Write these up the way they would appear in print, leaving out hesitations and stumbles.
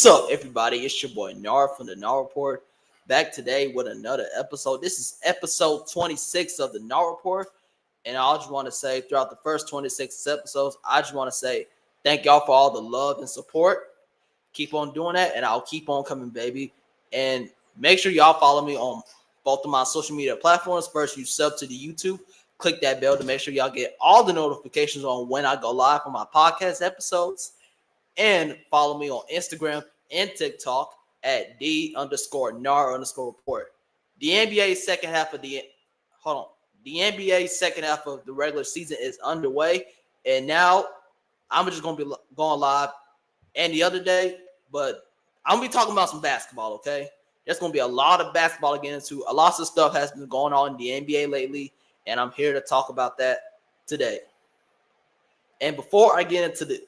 up, everybody? It's your boy Nar from the Nar Report. Back today with another episode. This is episode 26 of the Nar Report. And I just want to say, throughout the first 26 episodes, I just want to say thank y'all for all the love and support. Keep on doing that, and I'll keep on coming, baby. And make sure y'all follow me on both of my social media platforms. First, you sub to the YouTube. Click that bell to make sure y'all get all the notifications on when I go live on my podcast episodes. And follow me on Instagram and TikTok at _NAR_report. The NBA second half of the regular season is underway, and now I'm just gonna be going live any other day, but I'm gonna be talking about some basketball. Okay, there's gonna be a lot of basketball to get into. A lot of stuff has been going on in the NBA lately, and I'm here to talk about that today. And before I get into the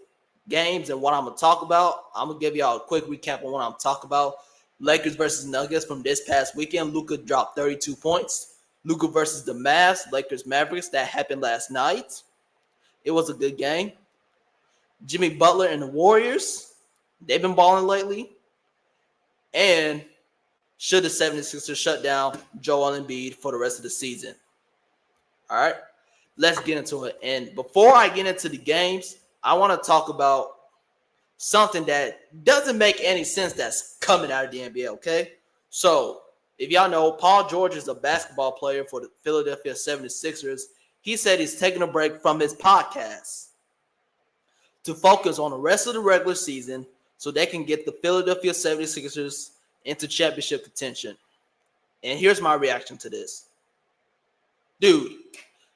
games and what I'm going to talk about, I'm going to give y'all a quick recap on what I'm talking about. Lakers versus Nuggets from this past weekend. Luka dropped 32 points. Luka versus the Mavs, Lakers Mavericks. That happened last night. It was a good game. Jimmy Butler and the Warriors. They've been balling lately. And should the 76ers shut down Joel Embiid for the rest of the season? All right. Let's get into it. And before I get into the games, I want to talk about something that doesn't make any sense that's coming out of the NBA, okay? So, if y'all know, Paul George is a basketball player for the Philadelphia 76ers. He said he's taking a break from his podcast to focus on the rest of the regular season so they can get the Philadelphia 76ers into championship contention. And here's my reaction to this. Dude,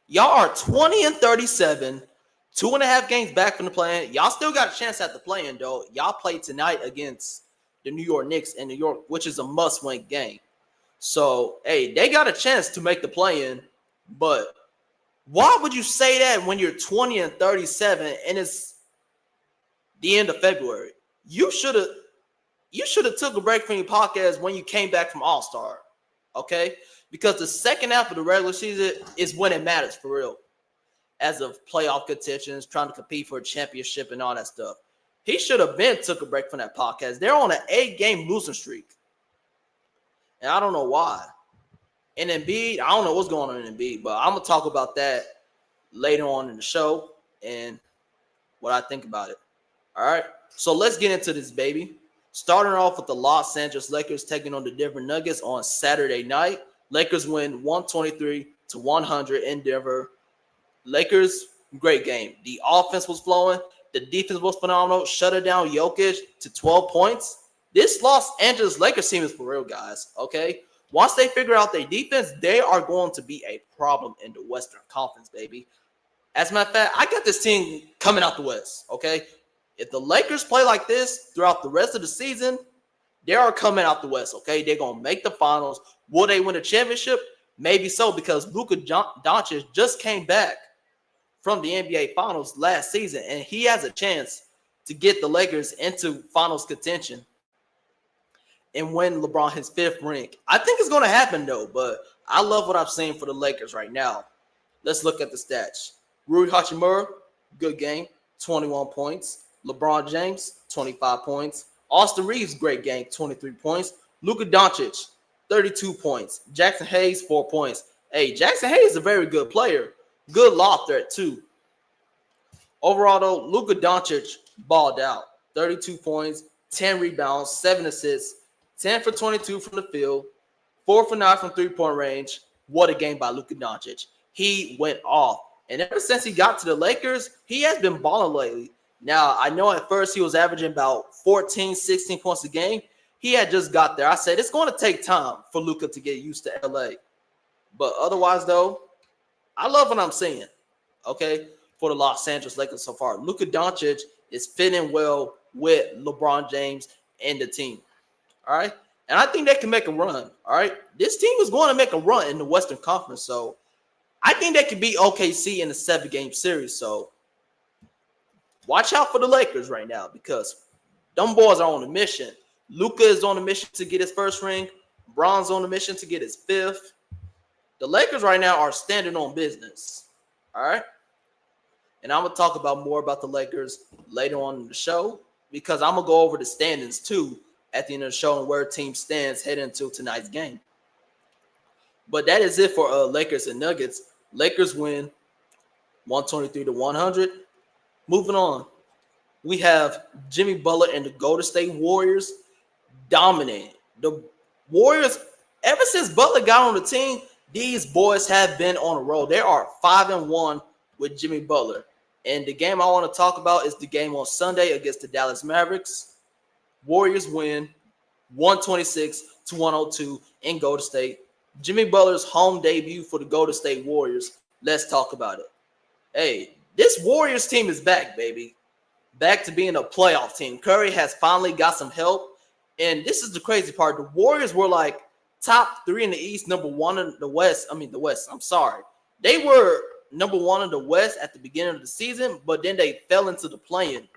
y'all are 20-37. 2.5 games back from the play-in. Y'all still got a chance at the play-in, though. Y'all play tonight against the New York Knicks in New York, which is a must-win game. So, hey, they got a chance to make the play-in, but why would you say that when you're 20-37 and it's the end of February? You should have took a break from your podcast when you came back from All-Star, okay? Because the second half of the regular season is when it matters for real. As of playoff contentions, trying to compete for a championship and all that stuff. He should have took a break from that podcast. They're on an 8-game losing streak. And I don't know why. And Embiid, I don't know what's going on in Embiid, but I'm going to talk about that later on in the show and what I think about it. All right? So let's get into this, baby. Starting off with the Los Angeles Lakers taking on the Denver Nuggets on Saturday night. Lakers win 123-100 in Denver. Lakers, great game. The offense was flowing. The defense was phenomenal. Shut it down Jokic to 12 points. This Los Angeles Lakers team is for real, guys, okay? Once they figure out their defense, they are going to be a problem in the Western Conference, baby. As a matter of fact, I got this team coming out the West, okay? If the Lakers play like this throughout the rest of the season, they are coming out the West, okay? They're going to make the finals. Will they win a championship? Maybe so, because Luka Doncic just came back from the NBA Finals last season, and he has a chance to get the Lakers into finals contention and win LeBron his 5th ring. I think it's going to happen, though, but I love what I'm seeing for the Lakers right now. Let's look at the stats. Rui Hachimura, good game, 21 points. LeBron James, 25 points. Austin Reeves, great game, 23 points. Luka Doncic, 32 points. Jackson Hayes, 4 points. Hey, Jackson Hayes is a very good player. Good lob threat, too. Overall, though, Luka Doncic balled out. 32 points, 10 rebounds, 7 assists, 10 for 22 from the field, 4 for 9 from three-point range. What a game by Luka Doncic. He went off. And ever since he got to the Lakers, he has been balling lately. Now, I know at first he was averaging about 14, 16 points a game. He had just got there. I said it's going to take time for Luka to get used to LA. But otherwise, though, I love what I'm seeing, okay, for the Los Angeles Lakers so far. Luka Doncic is fitting well with LeBron James and the team, all right? And I think they can make a run, all right? This team is going to make a run in the Western Conference, so I think they could beat OKC in the 7-game series. So watch out for the Lakers right now because them boys are on a mission. Luka is on a mission to get his 1st ring. Bron's on a mission to get his 5th. The Lakers right now are standing on business, all right? And I'm going to talk about more about the Lakers later on in the show. because I'm going to go over the standings too at the end of the show and where team stands heading into tonight's game. But that is it for Lakers and Nuggets. Lakers win 123-100. Moving on, we have Jimmy Butler and the Golden State Warriors dominating. The Warriors, ever since Butler got on the team, these boys have been on a roll. They are 5-1 with Jimmy Butler. And the game I want to talk about is the game on Sunday against the Dallas Mavericks. Warriors win 126-102 in Golden State. Jimmy Butler's home debut for the Golden State Warriors. Let's talk about it. Hey, this Warriors team is back, baby. Back to being a playoff team. Curry has finally got some help. And this is the crazy part. The Warriors were like top 3 in the East, number 1 in the West. I'm sorry. They were number 1 in the West at the beginning of the season, but then they fell into the play-in.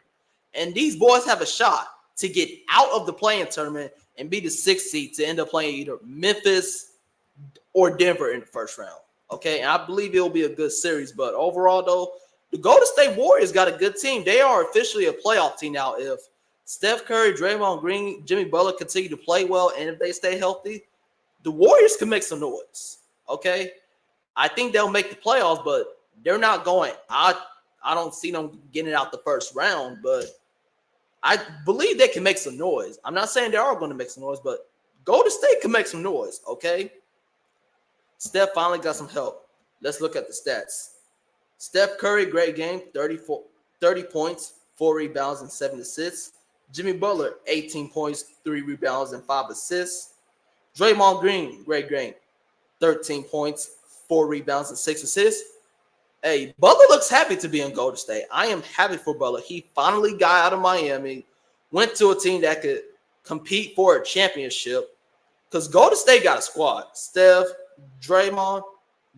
And these boys have a shot to get out of the play-in tournament and be the 6th seed to end up playing either Memphis or Denver in the first round. Okay, and I believe it will be a good series. But overall, though, the Golden State Warriors got a good team. They are officially a playoff team now. If Steph Curry, Draymond Green, Jimmy Butler continue to play well, and if they stay healthy, the Warriors can make some noise. Okay, I think they'll make the playoffs, but they're not going. I don't see them getting out the first round, but I believe they can make some noise. I'm not saying they are going to make some noise, but Golden State can make some noise. Okay. Steph finally got some help. Let's look at the stats. Steph Curry, great game, 30 points, 4 rebounds, and 7 assists. Jimmy Butler, 18 points, 3 rebounds, and 5 assists. Draymond Green, great game, 13 points, 4 rebounds, and 6 assists. Hey, Butler looks happy to be in Golden State. I am happy for Butler. He finally got out of Miami, went to a team that could compete for a championship, because Golden State got a squad. Steph, Draymond,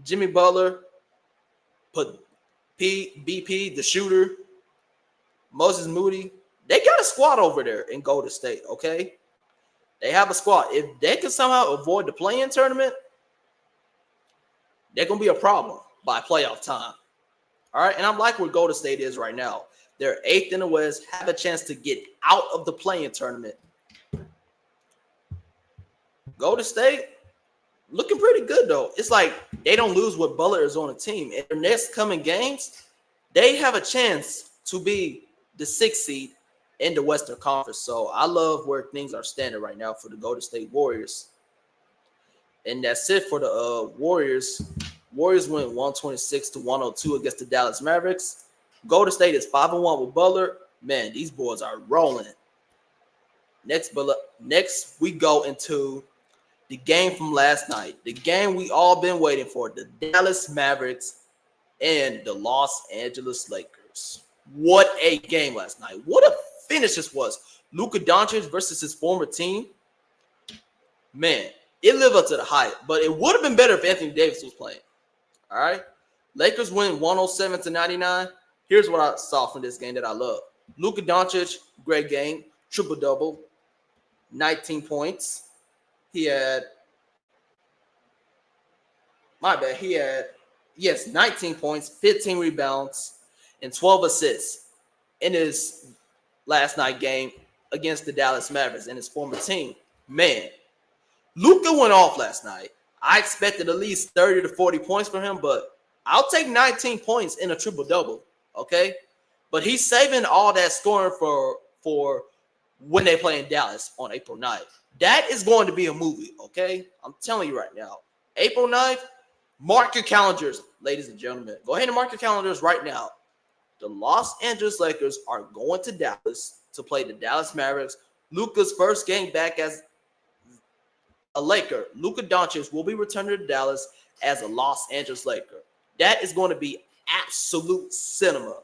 Jimmy Butler, BP, the shooter, Moses Moody. They got a squad over there in Golden State, okay? They have a squad. If they can somehow avoid the play-in tournament, they're going to be a problem by playoff time. All right? And I'm like where Golden State is right now. They're 8th in the West, have a chance to get out of the play-in tournament. Golden State, looking pretty good, though. It's like they don't lose with Butler is on the team. In their next coming games, they have a chance to be the 6th seed in the Western Conference. So I love where things are standing right now for the Golden State Warriors. And that's it for the Warriors. Warriors win 126-102 against the Dallas Mavericks. Golden State is 5-1 with Butler. Man, these boys are rolling. Next, we go into the game from last night. The game we all been waiting for. The Dallas Mavericks and the Los Angeles Lakers. What a game last night. What a finish this was. Luka Doncic versus his former team. Man, it lived up to the hype. But it would have been better if Anthony Davis was playing. All right? Lakers win 107-99. Here's what I saw from this game that I love. Luka Doncic, great game. Triple-double. 19 points. He had 19 points, 15 rebounds, and 12 assists in his last night game against the Dallas Mavericks and his former team. Man, Luka went off last night. I expected at least 30 to 40 points from him, but I'll take 19 points in a triple-double, okay? But he's saving all that scoring for when they play in Dallas on April 9th. That is going to be a movie, okay? I'm telling you right now. April 9th, mark your calendars, ladies and gentlemen. Go ahead and mark your calendars right now. The Los Angeles Lakers are going to Dallas to play the Dallas Mavericks. Luka's first game back as a Laker. Luka Doncic will be returning to Dallas as a Los Angeles Laker. That is going to be absolute cinema.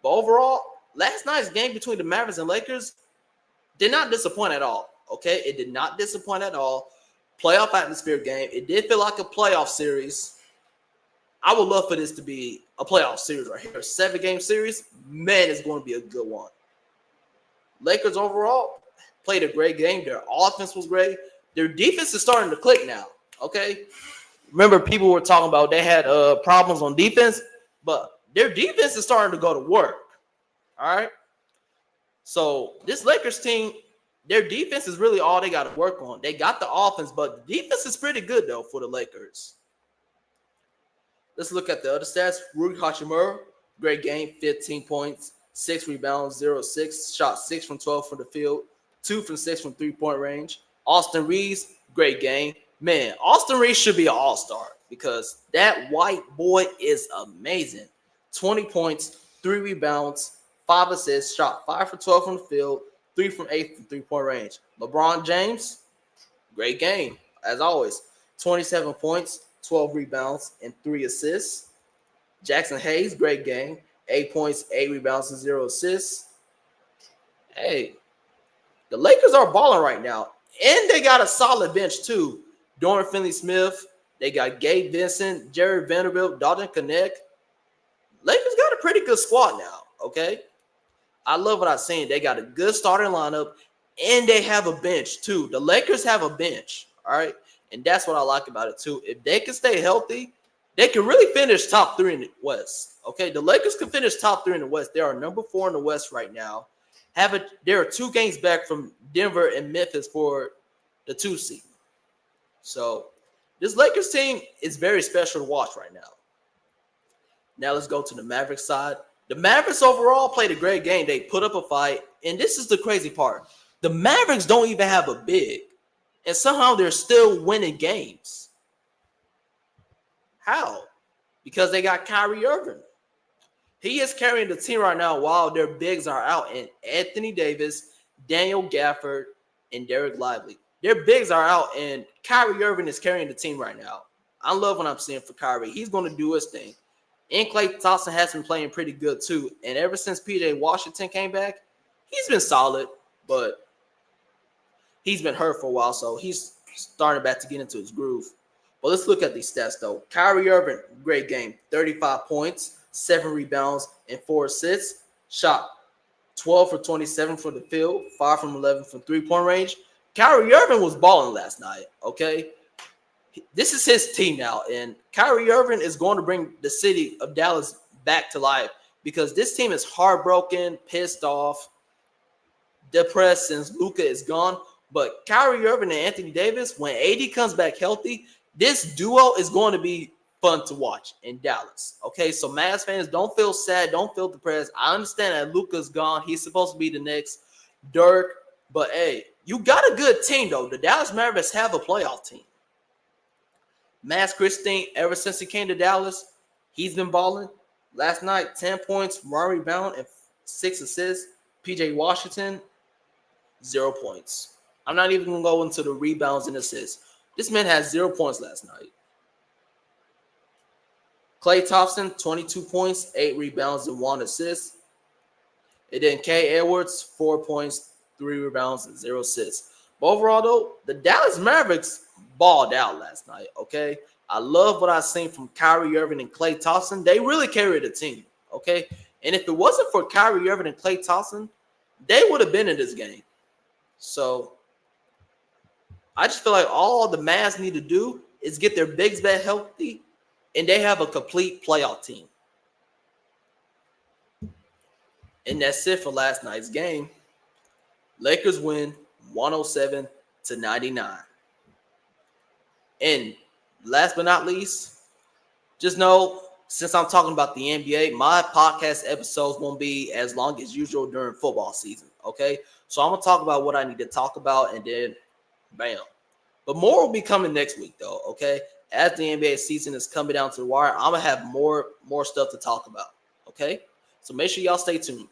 But overall, last night's game between the Mavericks and Lakers did not disappoint at all. Okay, it did not disappoint at all. Playoff atmosphere game. It did feel like a playoff series. I would love for this to be a playoff series right here. A 7-game series. Man, it's going to be a good one. Lakers overall played a great game. Their offense was great. Their defense is starting to click now. Okay, remember people were talking about they had problems on defense, but their defense is starting to go to work. All right. So this Lakers team, their defense is really all they got to work on. They got the offense, but the defense is pretty good, though, for the Lakers. Let's look at the other stats. Rui Hachimura, great game, 15 points, 6 rebounds, 0 6, shot 6 from 12 from the field, 2 from 6 from three-point range. Austin Reeves, great game. Man, Austin Reeves should be an all-star because that white boy is amazing. 20 points, 3 rebounds, 5 assists, shot 5 for 12 from the field, 3 from 8 from three-point range. LeBron James, great game, as always. 27 points, 12 rebounds, and 3 assists. Jackson Hayes, great game. 8 points, 8 rebounds, and 0 assists. Hey, the Lakers are balling right now. And they got a solid bench, too. Dorian Finney-Smith. They got Gabe Vincent, Jared Vanderbilt, Dalton Knecht. Lakers got a pretty good squad now, okay? I love what I've seen. They got a good starting lineup, and they have a bench, too. The Lakers have a bench, all right? And that's what I like about it, too. If they can stay healthy, they can really finish top 3 in the West, okay? The Lakers can finish top 3 in the West. They are number 4 in the West right now. There are 2 games back from Denver and Memphis for the 2 seed. So this Lakers team is very special to watch right now. Now let's go to the Mavericks side. The Mavericks overall played a great game. They put up a fight, and this is the crazy part. The Mavericks don't even have a big, and somehow they're still winning games. How? Because they got Kyrie Irving. He is carrying the team right now while their bigs are out, and Anthony Davis, Daniel Gafford, and Derek Lively. Their bigs are out, and Kyrie Irving is carrying the team right now. I love what I'm seeing for Kyrie. He's going to do his thing. And Klay Thompson has been playing pretty good, too. And ever since P.J. Washington came back, he's been solid, but he's been hurt for a while, so he's starting back to get into his groove. But let's look at these stats, though. Kyrie Irving, great game. 35 points, 7 rebounds, and 4 assists. Shot 12 for 27 from the field, 5 from 11 from three-point range. Kyrie Irving was balling last night, okay? This is his team now, and Kyrie Irving is going to bring the city of Dallas back to life because this team is heartbroken, pissed off, depressed since Luka is gone. But Kyrie Irving and Anthony Davis, when AD comes back healthy, this duo is going to be fun to watch in Dallas. Okay, so Mavs fans, don't feel sad, don't feel depressed. I understand that Luka's gone. He's supposed to be the next Dirk, but hey, you got a good team, though. The Dallas Mavericks have a playoff team. Max Christine, ever since he came to Dallas, he's been balling. Last night, 10 points, 1 rebound, and 6 assists. P.J. Washington, 0 points. I'm not even going to go into the rebounds and assists. This man had 0 points last night. Klay Thompson, 22 points, 8 rebounds, and 1 assist. And then K. Edwards, 4 points, 3 rebounds, and 0 assists. But overall, though, the Dallas Mavericks balled out last night, okay? I love what I've seen from Kyrie Irving and Klay Thompson. They really carried the team, okay? And if it wasn't for Kyrie Irving and Klay Thompson, they would have been in this game. So I just feel like all the Mavs need to do is get their bigs back healthy, and they have a complete playoff team. And that's it for last night's game. Lakers win 107-99. And last but not least, just know, since I'm talking about the NBA, my podcast episodes won't be as long as usual during football season, okay? So I'm going to talk about what I need to talk about, and then bam. But more will be coming next week, though, okay? As the NBA season is coming down to the wire, I'm going to have more stuff to talk about, okay? So make sure y'all stay tuned.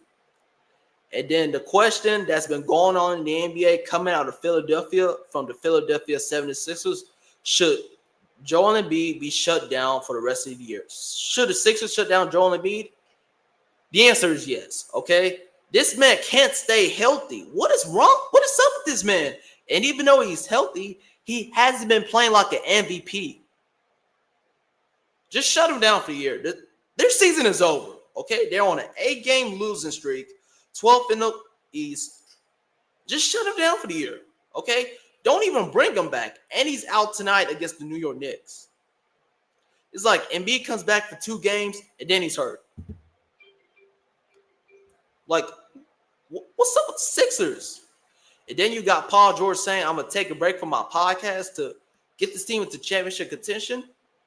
And then the question that's been going on in the NBA coming out of Philadelphia from the Philadelphia 76ers, should Joel Embiid be shut down for the rest of the year? Should the Sixers shut down Joel Embiid? The answer is yes, okay? This man can't stay healthy. What is wrong? What is up with this man? And even though he's healthy, he hasn't been playing like an MVP. Just shut him down for the year. Their season is over, okay? They're on an 8-game losing streak, 12th in the East. Just shut him down for the year, okay? Don't even bring him back. And he's out tonight against the New York Knicks. It's like Embiid comes back for 2 games, and then he's hurt. Like, What's up with the Sixers? And then you got Paul George saying, I'm going to take a break from my podcast to get this team into championship contention.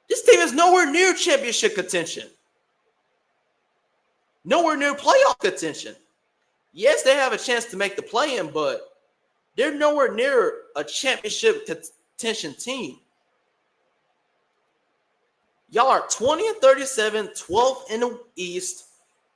This team is nowhere near championship contention. Nowhere near playoff contention. Yes, they have a chance to make the play-in, but they're nowhere near a championship contention team. Y'all are 20-37, 12th in the East,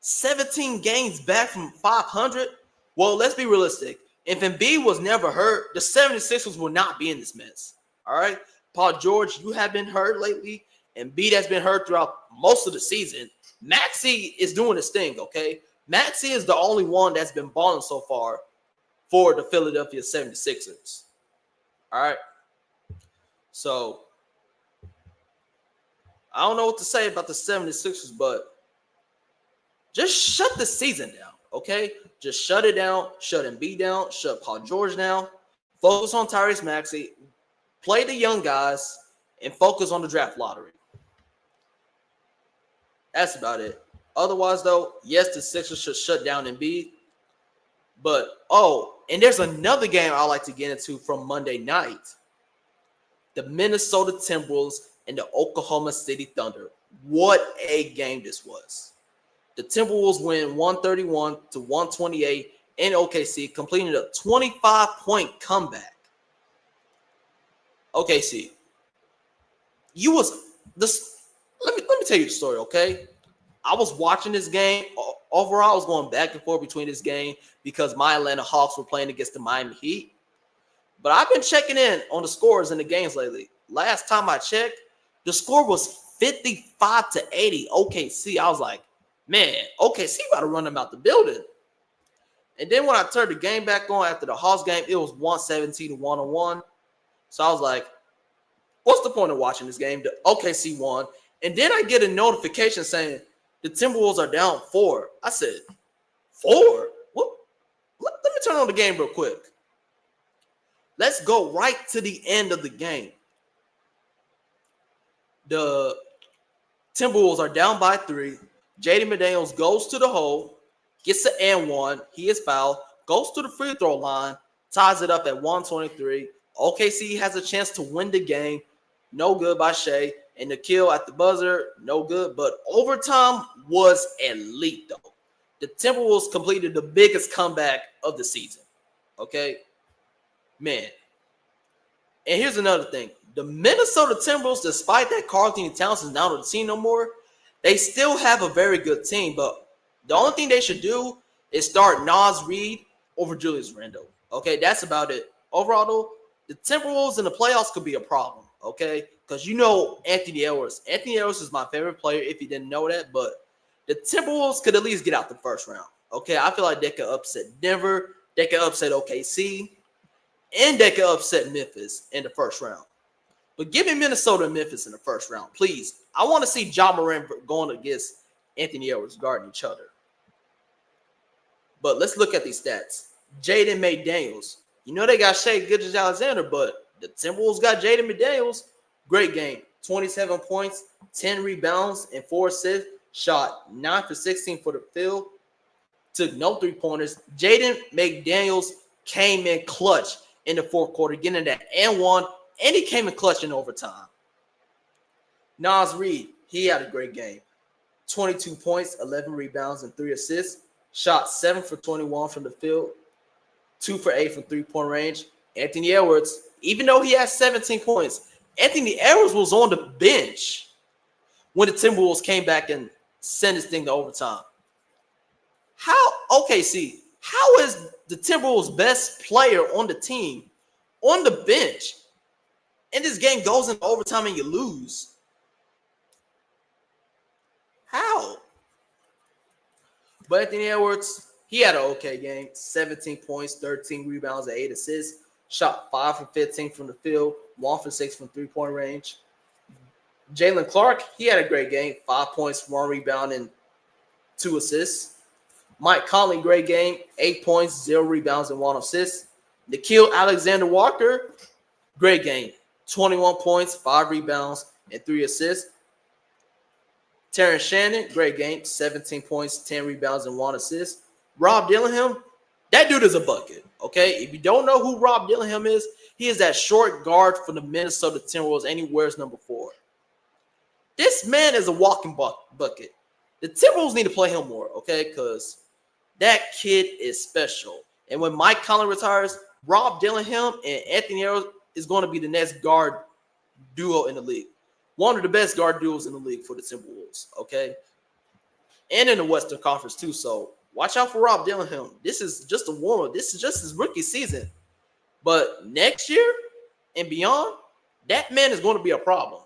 17 games back from 500. Well, let's be realistic. If Embiid was never hurt, the 76ers will not be in this mess. All right? Paul George, you have been hurt lately. Embiid has been hurt throughout most of the season. Maxey is doing his thing, okay? Maxey is the only one that's been balling so far for the Philadelphia 76ers. All right? So, I don't know what to say about the 76ers, but just shut the season down, okay? Just shut it down, shut Embiid down, shut Paul George down, focus on Tyrese Maxey, play the young guys, and focus on the draft lottery. That's about it. Otherwise, though, yes, the Sixers should shut down Embiid. But, and there's another game I like to get into from Monday night. The Minnesota Timberwolves and the Oklahoma City Thunder. What a game this was. The Timberwolves win 131-128 in OKC, completing a 25-point comeback. OKC. Let me tell you the story, okay? I was watching this game. Overall, I was going back and forth between this game because my Atlanta Hawks were playing against the Miami Heat. But I've been checking in on the scores in the games lately. Last time I checked, the score was 55-80 OKC. I was like, man, OKC about to run them out the building. And then when I turned the game back on after the Hawks game, it was 117-101. So I was like, what's the point of watching this game? The OKC won. And then I get a notification saying the Timberwolves are down 4. I said, 4? What? Let me turn on the game real quick. Let's go right to the end of the game. The Timberwolves are down by 3. Jaden McDaniels goes to the hole, gets an and one. He is fouled, goes to the free throw line, ties it up at 123. OKC has a chance to win the game. No good by Shea. And the kill at the buzzer, no good. But overtime was elite, though. The Timberwolves completed the biggest comeback of the season. Okay? Man. And here's another thing. The Minnesota Timberwolves, despite that Karl-Anthony Towns is not on the team no more, they still have a very good team. But the only thing they should do is start Naz Reid over Julius Randle. Okay? That's about it. Overall, though, the Timberwolves in the playoffs could be a problem. Okay? Because you know Anthony Edwards. Anthony Edwards is my favorite player if you didn't know that. But the Timberwolves could at least get out the first round. Okay, I feel like they could upset Denver. They could upset OKC. And they could upset Memphis in the first round. But give me Minnesota and Memphis in the first round, please. I want to see Ja Morant going against Anthony Edwards guarding each other. But let's look at these stats. Jaden McDaniels. You know they got Shea Gilgeous-Alexander, but the Timberwolves got Jaden McDaniels. Great game. 27 points, 10 rebounds, and 4 assists. Shot 9 for 16 for the field. Took no three-pointers. Jaden McDaniels came in clutch in the fourth quarter, getting that and one, and he came in clutch in overtime. Naz Reid, he had a great game. 22 points, 11 rebounds, and 3 assists. Shot 7 for 21 from the field. 2 for 8 from three-point range. Anthony Edwards, even though he had 17 points, Anthony Edwards was on the bench when the Timberwolves came back and sent this thing to overtime. How is the Timberwolves' best player on the team on the bench and this game goes into overtime and you lose? How? But Anthony Edwards, he had an okay game. 17 points, 13 rebounds, and 8 assists. Shot 5 for 15 from the field, 1 for 6 from three-point range. Jalen Clark, he had a great game. 5 points, 1 rebound, and 2 assists. Mike Conley, great game. 8 points, 0 rebounds, and 1 assist. Nickeil Alexander-Walker, great game. 21 points, 5 rebounds, and 3 assists. Terrence Shannon, great game. 17 points, 10 rebounds, and 1 assist. Rob Dillingham, That dude is a bucket, okay? If you don't know who Rob Dillingham is, he is that short guard for the Minnesota Timberwolves, and he wears number 4. This man is a walking bucket. The Timberwolves need to play him more, okay? Because that kid is special. And when Mike Conley retires, Rob Dillingham and Anthony Edwards is going to be the next guard duo in the league. One of the best guard duos in the league for the Timberwolves, okay? And in the Western Conference, too. So watch out for Rob Dillingham. This is just a warm-up. This is just his rookie season. But next year and beyond, that man is going to be a problem.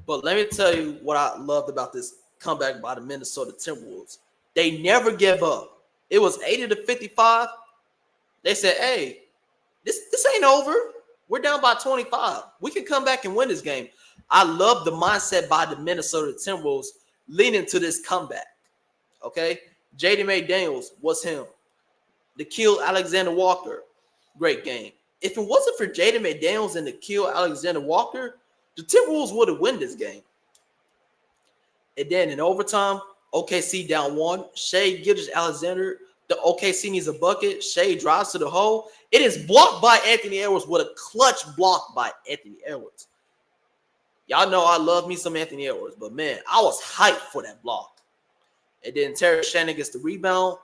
But let me tell you what I loved about this comeback by the Minnesota Timberwolves. They never give up. It was 80-55. They said, hey, this ain't over. We're down by 25. We can come back and win this game. I love the mindset by the Minnesota Timberwolves leading to this comeback. Okay? Jaden McDaniels was him. Nickeil Alexander-Walker, great game. If it wasn't for Jaden McDaniels and Nickeil Alexander-Walker, the Timberwolves would have won this game. And then in overtime, OKC down 1. Shai Gilgeous-Alexander, the OKC needs a bucket. Shai drives to the hole. It is blocked by Anthony Edwards with a clutch block by Anthony Edwards. Y'all know I love me some Anthony Edwards, but man, I was hyped for that block. And then Terry Shannon gets the rebound.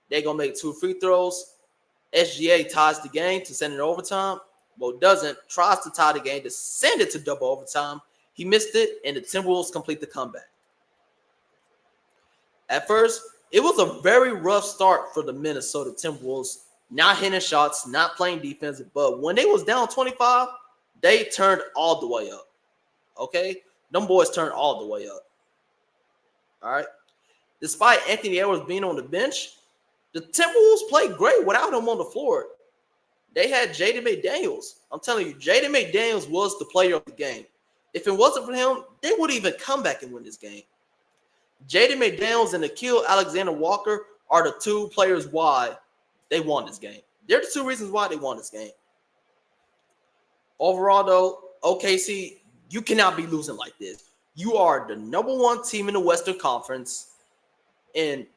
They're going to make 2 free throws. SGA ties the game to send it to overtime. But doesn't. Tries to tie the game to send it to double overtime. He missed it, and the Timberwolves complete the comeback. At first, it was a very rough start for the Minnesota Timberwolves. Not hitting shots, not playing defense. But when they was down 25, they turned all the way up. Okay? Them boys turned all the way up. All right? Despite Anthony Edwards being on the bench, the Timberwolves played great without him on the floor. They had Jaden McDaniels. I'm telling you, Jaden McDaniels was the player of the game. If it wasn't for him, they would even come back and win this game. Jaden McDaniels and Nickeil Alexander-Walker are the 2 players why they won this game. They're the 2 reasons why they won this game. Overall, though, OKC, you cannot be losing like this. You are the number 1 team in the Western Conference. And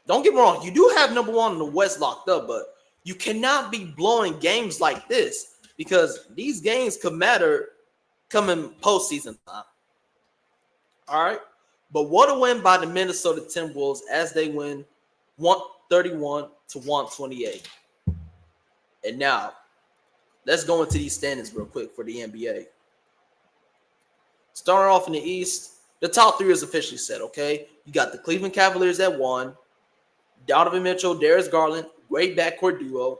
don't get me wrong, you do have number 1 in the West locked up, but you cannot be blowing games like this because these games could matter coming postseason time. All right? But what a win by the Minnesota Timberwolves as they win 131-128. And now, let's go into these standings real quick for the NBA. Starting off in the East, the top 3 is officially set, okay? You got the Cleveland Cavaliers at 1. Donovan Mitchell, Darius Garland, great backcourt duo.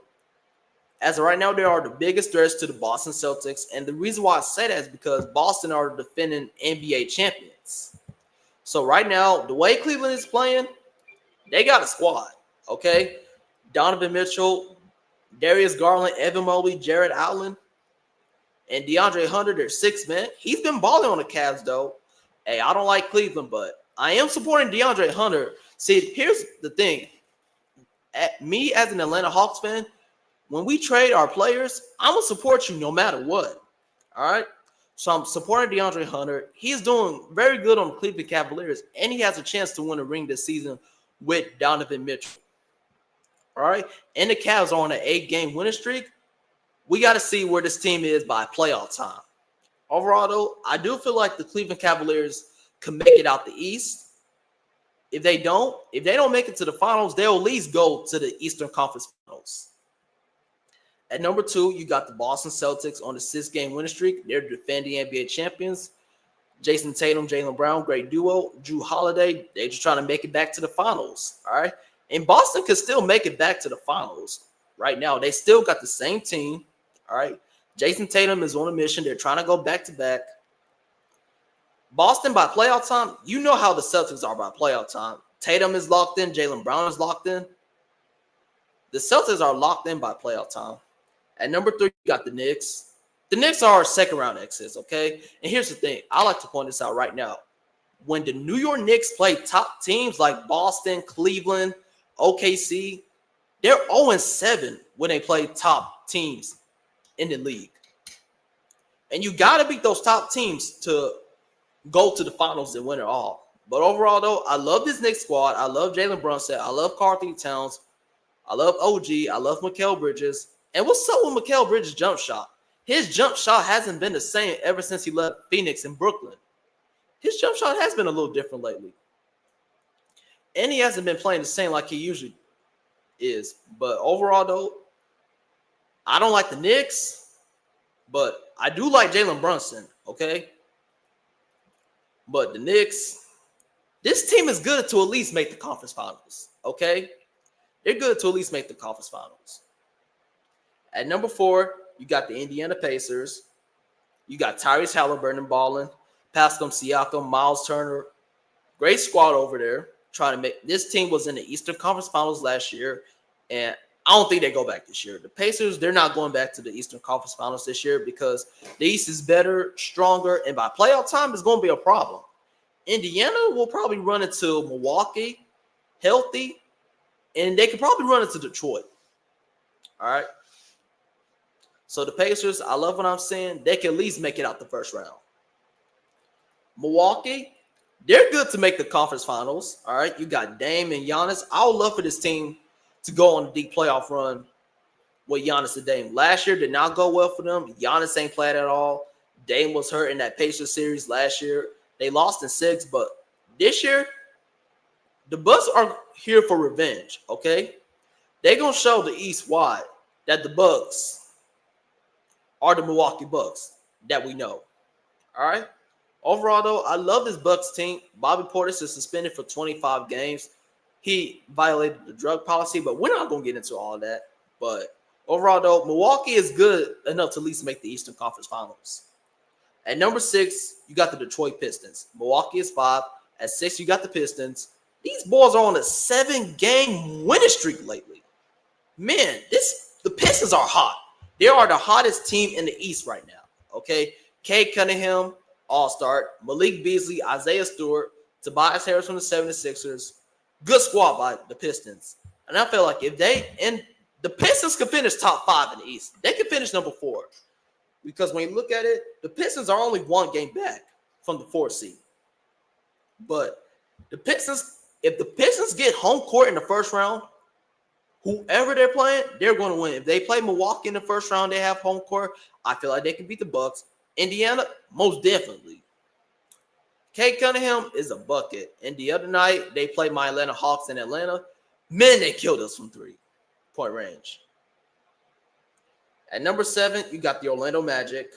As of right now, they are the biggest threats to the Boston Celtics. And the reason why I say that is because Boston are the defending NBA champions. So right now, the way Cleveland is playing, they got a squad, okay? Donovan Mitchell, Darius Garland, Evan Mobley, Jared Allen, and DeAndre Hunter, their 6th man. He's been balling on the Cavs, though. Hey, I don't like Cleveland, but I am supporting DeAndre Hunter. See, here's the thing. Me as an Atlanta Hawks fan, when we trade our players, I'm going to support you no matter what. All right? So I'm supporting DeAndre Hunter. He's doing very good on the Cleveland Cavaliers, and he has a chance to win a ring this season with Donovan Mitchell. All right? And the Cavs are on an 8-game winning streak. We got to see where this team is by playoff time. Overall, though, I do feel like the Cleveland Cavaliers can make it out the East. If they don't make it to the finals, they'll at least go to the Eastern Conference Finals. At number 2, you got the Boston Celtics on the 6-game winning streak. They're defending NBA champions. Jason Tatum, Jaylen Brown, great duo. Jrue Holiday, they're just trying to make it back to the finals. All right. And Boston can still make it back to the finals right now. They still got the same team. All right. Jason Tatum is on a mission. They're trying to go back-to-back. Boston by playoff time, you know how the Celtics are by playoff time. Tatum is locked in. Jaylen Brown is locked in. The Celtics are locked in by playoff time. At number 3, you got the Knicks. The Knicks are second-round exits, okay? And here's the thing. I like to point this out right now. When the New York Knicks play top teams like Boston, Cleveland, OKC, they're 0-7 when they play top teams in the league. And you got to beat those top teams to go to the finals and win it all. But overall, though, I love this Knicks squad. I love Jalen Brunson. I love Karl-Anthony Towns. I love OG. I love Mikal Bridges. And what's up with Mikal Bridges' jump shot? His jump shot hasn't been the same ever since he left Phoenix and Brooklyn. His jump shot has been a little different lately. And he hasn't been playing the same like he usually is. But overall, though, I don't like the Knicks, but I do like Jalen Brunson, okay? But the Knicks, this team is good to at least make the conference finals, okay? They're good to at least make the conference finals. At number 4, you got the Indiana Pacers. You got Tyrese Halliburton balling, Pascal Siakam, Miles Turner. Great squad over there. Trying to make this team was in the Eastern Conference Finals last year, and I don't think they go back this year. The Pacers, they're not going back to the Eastern Conference Finals this year because the East is better, stronger, and by playoff time, it's going to be a problem. Indiana will probably run into Milwaukee healthy, and they could probably run into Detroit. All right. So the Pacers, I love what I'm saying. They can at least make it out the first round. Milwaukee, they're good to make the conference finals. All right. You got Dame and Giannis. I would love for this team to go on a deep playoff run with Giannis and Dame. Last year did not go well for them. Giannis ain't played at all. Dame was hurt in that Pacers series last year. They lost in 6, but this year, the Bucks are here for revenge, okay? They're going to show the East wide that the Bucks are the Milwaukee Bucks that we know, all right? Overall, though, I love this Bucks team. Bobby Portis is suspended for 25 games. He violated the drug policy, but we're not going to get into all of that. But overall, though, Milwaukee is good enough to at least make the Eastern Conference Finals. At number 6, you got the Detroit Pistons. Milwaukee is 5. At 6, you got the Pistons. These boys are on a 7-game winning streak lately. Man, the Pistons are hot. They are the hottest team in the East right now, okay? Cade Cunningham, all-star. Malik Beasley, Isaiah Stewart, Tobias Harris from the 76ers. Good squad by the Pistons. And I feel like if the Pistons can finish top 5 in the East, they can finish number 4. Because when you look at it, the Pistons are only 1 game back from the 4th seed. But the Pistons, if the Pistons get home court in the first round, whoever they're playing, they're going to win. If they play Milwaukee in the first round, they have home court, I feel like they can beat the Bucks. Indiana, most definitely. Cade Cunningham is a bucket. And the other night, they played my Atlanta Hawks in Atlanta. Man, they killed us from 3-point range. At number 7, you got the Orlando Magic.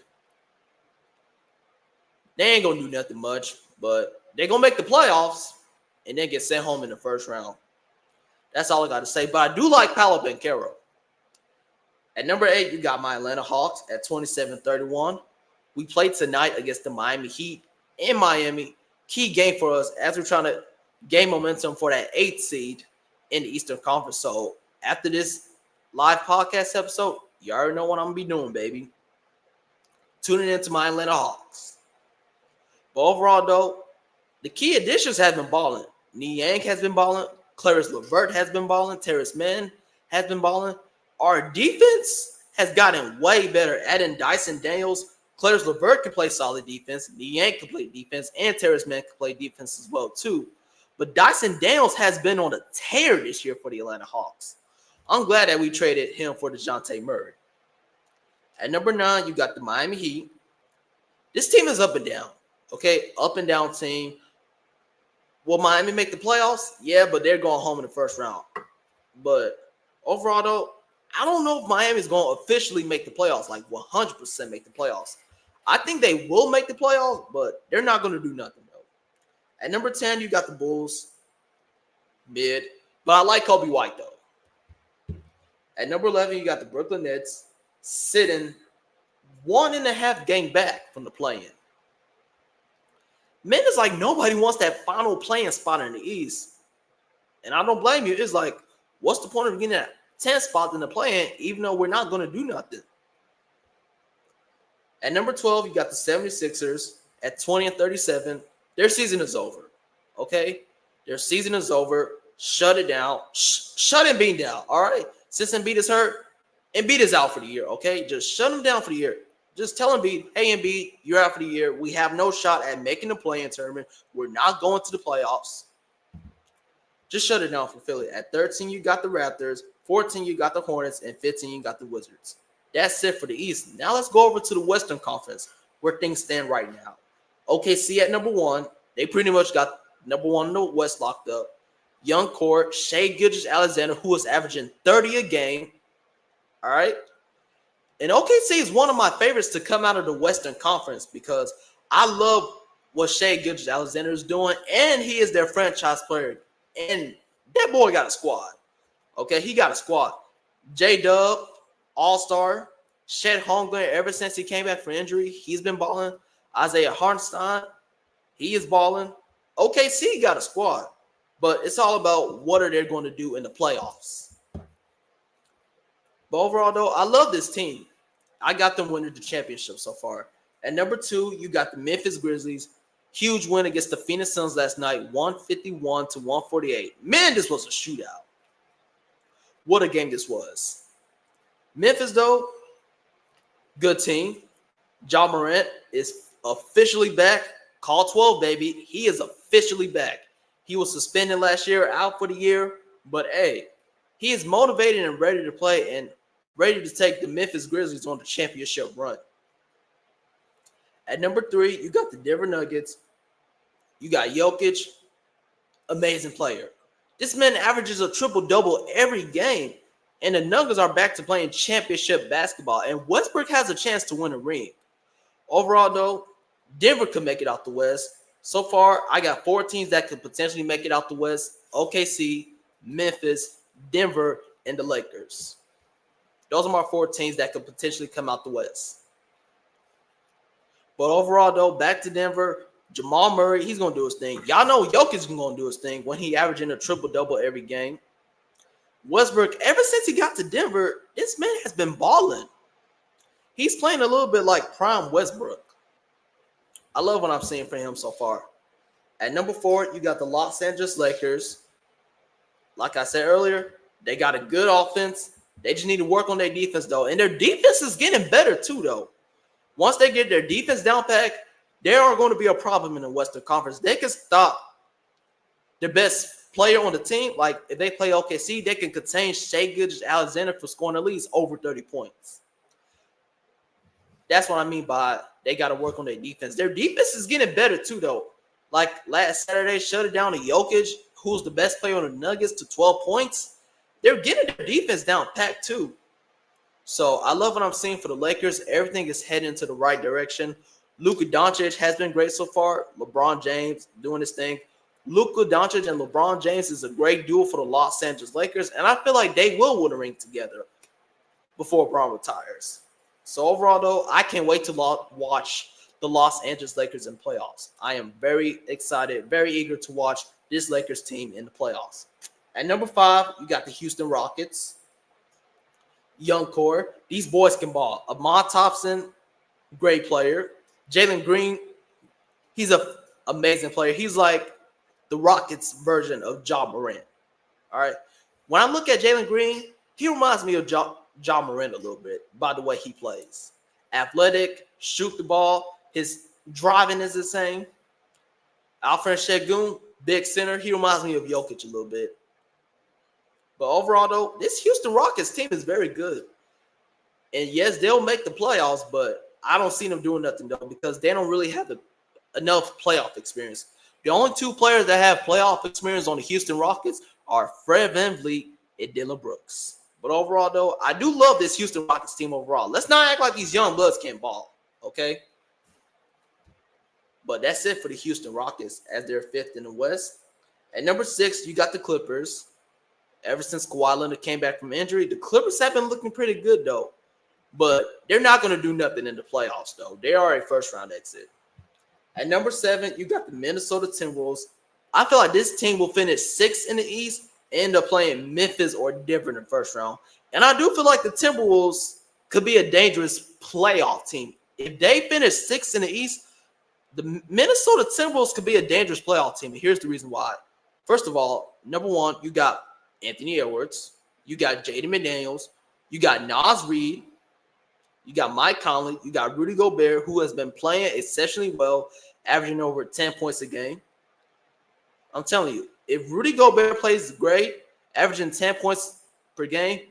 They ain't going to do nothing much, but they're going to make the playoffs and then get sent home in the first round. That's all I got to say. But I do like Paolo Banchero. At number 8, you got my Atlanta Hawks at 27-31. We played tonight against the Miami Heat in Miami. Key game for us as we're trying to gain momentum for that 8th seed in the Eastern Conference. So after this live podcast episode, you already know what I'm going to be doing, baby. Tuning into my Atlanta Hawks. But overall, though, the key additions have been balling. Niang has been balling. Clarice LeVert has been balling. Terrence Mann has been balling. Our defense has gotten way better. Adding Dyson Daniels. Clarice LeVert can play solid defense. Niang can play defense. And Terrence Mann can play defense as well, too. But Dyson Daniels has been on a tear this year for the Atlanta Hawks. I'm glad that we traded him for DeJounte Murray. At number 9, you got the Miami Heat. This team is up and down, okay? Up and down team. Will Miami make the playoffs? Yeah, but they're going home in the first round. But overall, though, I don't know if Miami's going to officially make the playoffs, like 100% make the playoffs. I think they will make the playoffs, but they're not going to do nothing, though. At number 10, you got the Bulls. Mid. But I like Kobe White, though. At number 11, you got the Brooklyn Nets sitting 1.5 game back from the play-in. Man, it's like nobody wants that final play-in spot in the East. And I don't blame you. It's like, what's the point of getting that 10th spot in the play-in even though we're not going to do nothing? At number 12, you got the 76ers at 20-37. Their season is over, okay? Their season is over. Shut it down. Shut Embiid down, all right? Since Embiid is hurt, Embiid is out for the year, okay? Just shut him down for the year. Just tell Embiid, hey, Embiid, you're out for the year. We have no shot at making the play-in tournament. We're not going to the playoffs. Just shut it down for Philly. At 13, you got the Raptors. 14, you got the Hornets. And 15, you got the Wizards. That's it for the East. Now let's go over to the Western Conference, where things stand right now. OKC at number 1. They pretty much got number 1 in the West locked up. Young core, Shai Gilgeous-Alexander, who is averaging 30 a game. All right. And OKC is one of my favorites to come out of the Western Conference because I love what Shai Gilgeous-Alexander is doing, and he is their franchise player. And that boy got a squad. Okay, he got a squad. J-Dub, all-star. Chet Holmgren, ever since he came back from injury, he's been balling. Isaiah Hartenstein, he is balling. OKC got a squad. But it's all about what are they going to do in the playoffs. But overall, though, I love this team. I got them winning the championship so far. At number 2, you got the Memphis Grizzlies. Huge win against the Phoenix Suns last night, 151-148. Man, this was a shootout. What a game this was. Memphis, though, good team. Ja Morant is officially back. Call 12, baby. He is officially back. He was suspended last year, out for the year. But, hey, he is motivated and ready to play and ready to take the Memphis Grizzlies on the championship run. At number 3, you got the Denver Nuggets. You got Jokic, amazing player. This man averages a triple-double every game, and the Nuggets are back to playing championship basketball, and Westbrook has a chance to win a ring. Overall, though, Denver could make it out the West. So far, I got 4 teams that could potentially make it out the West: OKC, Memphis, Denver, and the Lakers. Those are my 4 teams that could potentially come out the West. But overall, though, back to Denver, Jamal Murray, he's going to do his thing. Y'all know Jokic is going to do his thing when he averaging a triple-double every game. Westbrook, ever since he got to Denver, this man has been balling. He's playing a little bit like prime Westbrook. I love what I'm seeing from him so far. At number 4, you got the Los Angeles Lakers. Like I said earlier, they got a good offense. They just need to work on their defense, though. And their defense is getting better, too, though. Once they get their defense down pat, they are going to be a problem in the Western Conference. They can stop the best player on the team. Like, if they play OKC, they can contain Shai Gilgeous-Alexander for scoring at least over 30 points. That's what I mean by they got to work on their defense. Their defense is getting better, too, though. Like, last Saturday, shut it down to Jokic, who's the best player on the Nuggets, to 12 points. They're getting their defense down packed, too. So, I love what I'm seeing for the Lakers. Everything is heading into the right direction. Luka Doncic has been great so far. LeBron James doing his thing. Luka Doncic and LeBron James is a great duo for the Los Angeles Lakers, and I feel like they will win a ring together before LeBron retires. So overall, though, I can't wait to watch the Los Angeles Lakers in playoffs. I am very excited, very eager to watch this Lakers team in the playoffs. At number 5, you got the Houston Rockets. Young core. These boys can ball. Amon Thompson, great player. Jalen Green, he's an amazing player. He's like the Rockets version of Ja Morant. All right. When I look at Jalen Green, he reminds me of Ja Morant a little bit by the way he plays. Athletic, shoot the ball. His driving is the same. Alfred Şengün, big center. He reminds me of Jokic a little bit. But overall, though, this Houston Rockets team is very good. And yes, they'll make the playoffs, but I don't see them doing nothing, though, because they don't really have enough playoff experience. The only 2 players that have playoff experience on the Houston Rockets are Fred VanVleet and Dillon Brooks. But overall, though, I do love this Houston Rockets team overall. Let's not act like these young bloods can't ball, okay? But that's it for the Houston Rockets as they're 5th in the West. At number 6, you got the Clippers. Ever since Kawhi Leonard came back from injury, the Clippers have been looking pretty good, though. But they're not going to do nothing in the playoffs, though. They are a first-round exit. At number 7, you got the Minnesota Timberwolves. I feel like this team will finish 6th in the East, end up playing Memphis or Denver in the first round. And I do feel like the Timberwolves could be a dangerous playoff team. If they finish 6th in the East, the Minnesota Timberwolves could be a dangerous playoff team. And here's the reason why. First of all, number 1, you got Anthony Edwards. You got Jaden McDaniels. You got Naz Reid. You got Mike Conley. You got Rudy Gobert, who has been playing exceptionally well, averaging over 10 points a game. I'm telling you, if Rudy Gobert plays great, averaging 10 points per game,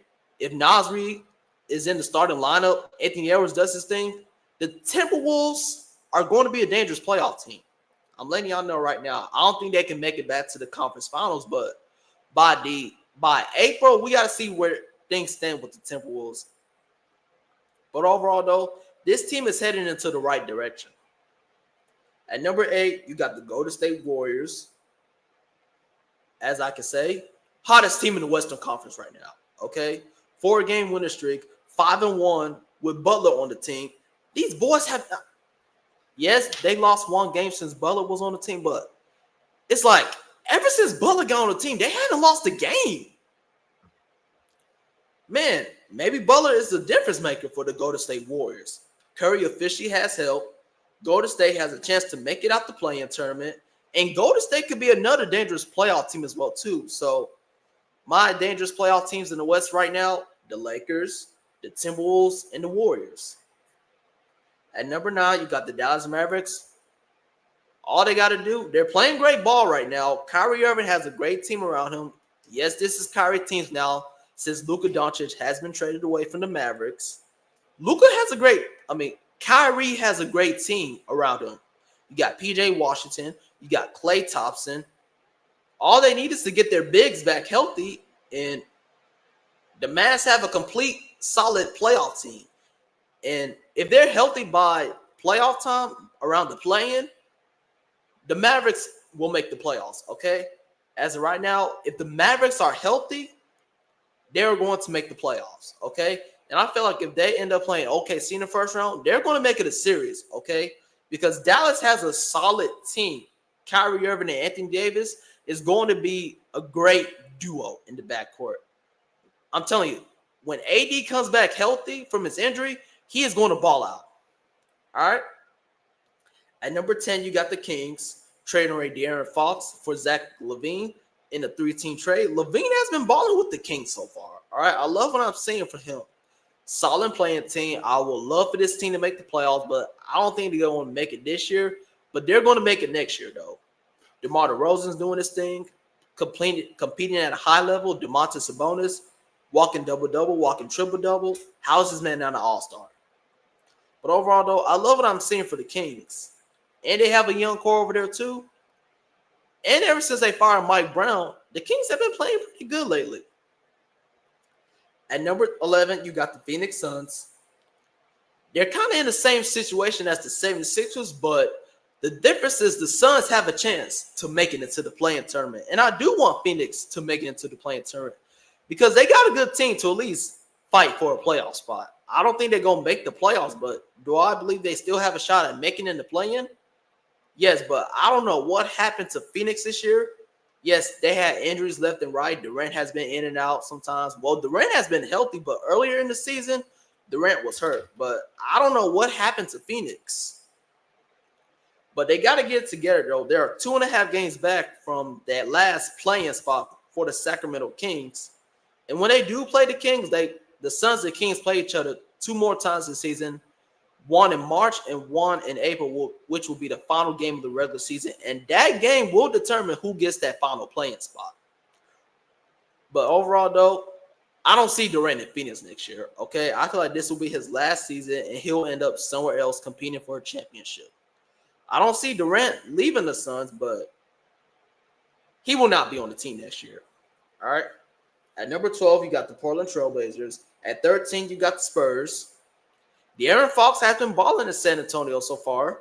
if Nasri is in the starting lineup, Anthony Edwards does his thing, the Timberwolves are going to be a dangerous playoff team. I'm letting y'all know right now. I don't think they can make it back to the conference finals, but by April, we got to see where things stand with the Timberwolves. But overall, though, this team is heading into the right direction. At number 8, you got the Golden State Warriors. As I can say, hottest team in the Western Conference right now. Okay, 4-game winning streak, 5-1 with Butler on the team. These boys have, yes, they lost 1 game since Butler was on the team, but it's like ever since Butler got on the team, they haven't lost a game. Man, maybe Butler is the difference maker for the Golden State Warriors. Curry officially has help. Golden State has a chance to make it out the play-in tournament. And Golden State could be another dangerous playoff team as well, too. So, my dangerous playoff teams in the West right now, the Lakers, the Timberwolves, and the Warriors. At number 9, you got the Dallas Mavericks. All they got to do, they're playing great ball right now. Kyrie Irving has a great team around him. Yes, this is Kyrie's team now since Luka Doncic has been traded away from the Mavericks. Kyrie has a great team around him. You got P.J. Washington. You got Klay Thompson. All they need is to get their bigs back healthy, and the Mavs have a complete, solid playoff team. And if they're healthy by playoff time, around the play-in, the Mavericks will make the playoffs, okay? As of right now, if the Mavericks are healthy, they're going to make the playoffs, okay? And I feel like if they end up playing OKC in the first round, they're going to make it a series, okay? Because Dallas has a solid team. Kyrie Irving and Anthony Davis is going to be a great duo in the backcourt. I'm telling you, when AD comes back healthy from his injury, he is going to ball out. All right? At number 10, you got the Kings trading away De'Aaron Fox for Zach LaVine in a 3-team trade. LaVine has been balling with the Kings so far. All right? I love what I'm seeing from him. Solid playing team. I would love for this team to make the playoffs, but I don't think they're going to make it this year. But they're going to make it next year, though. DeMar DeRozan's doing his thing, competing at a high level. Domantas Sabonis, walking double-double, walking triple-double. How's this man now an all-star? But overall, though, I love what I'm seeing for the Kings. And they have a young core over there, too. And ever since they fired Mike Brown, the Kings have been playing pretty good lately. At number 11, you got the Phoenix Suns. They're kind of in the same situation as the 76ers, but the difference is the Suns have a chance to make it into the play-in tournament. And I do want Phoenix to make it into the play-in tournament because they got a good team to at least fight for a playoff spot. I don't think they're going to make the playoffs, but do I believe they still have a shot at making it in the play-in? Yes, but I don't know what happened to Phoenix this year. Yes, they had injuries left and right. Durant has been in and out sometimes. Well, Durant has been healthy, but earlier in the season, Durant was hurt. But I don't know what happened to Phoenix. But they got to get it together, though. They are 2.5 games back from that last play-in spot for the Sacramento Kings. And when they do play the Kings, the Suns and Kings play each other 2 more times this season. One in March and one in April, which will be the final game of the regular season. And that game will determine who gets that final play-in spot. But overall, though, I don't see Durant in Phoenix next year, okay? I feel like this will be his last season, and he'll end up somewhere else competing for a championship. I don't see Durant leaving the Suns, but he will not be on the team next year, all right? At number 12, you got the Portland Trailblazers. At 13, you got the Spurs. De'Aaron Fox has been balling in San Antonio so far,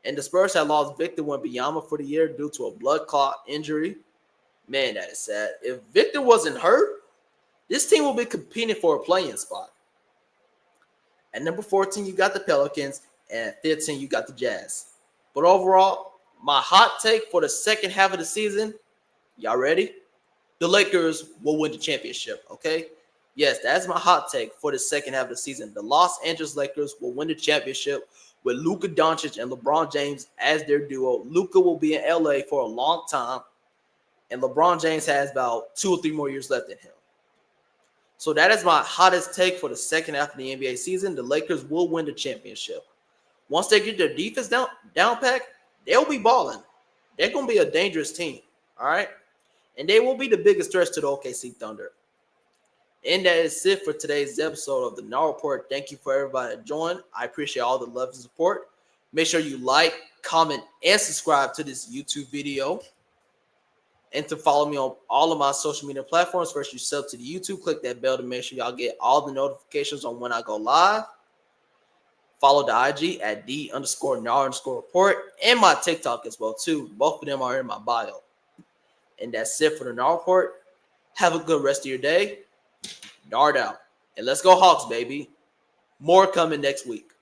and the Spurs have lost Victor Wembanyama for the year due to a blood clot injury. Man, that is sad. If Victor wasn't hurt, this team will be competing for a play-in spot. At number 14, you got the Pelicans, and at 15, you got the Jazz. But overall, my hot take for the second half of the season, y'all ready? The Lakers will win the championship, okay? Yes, that's my hot take for the second half of the season. The Los Angeles Lakers will win the championship with Luka Doncic and LeBron James as their duo. Luka will be in LA for a long time, and LeBron James has about 2 or 3 more years left in him. So that is my hottest take for the second half of the NBA season. The Lakers will win the championship. Once they get their defense down pack, they'll be balling. They're going to be a dangerous team, all right? And they will be the biggest threat to the OKC Thunder. And that is it for today's episode of the Now Report. Thank you for everybody that joined. I appreciate all the love and support. Make sure you like, comment, and subscribe to this YouTube video. And to follow me on all of my social media platforms. First, you sub to the YouTube. Click that bell to make sure y'all get all the notifications on when I go live. Follow the IG at _NAR_report. And my TikTok as well, too. Both of them are in my bio. And that's it for the NAR Report. Have a good rest of your day. Nard out. And let's go Hawks, baby. More coming next week.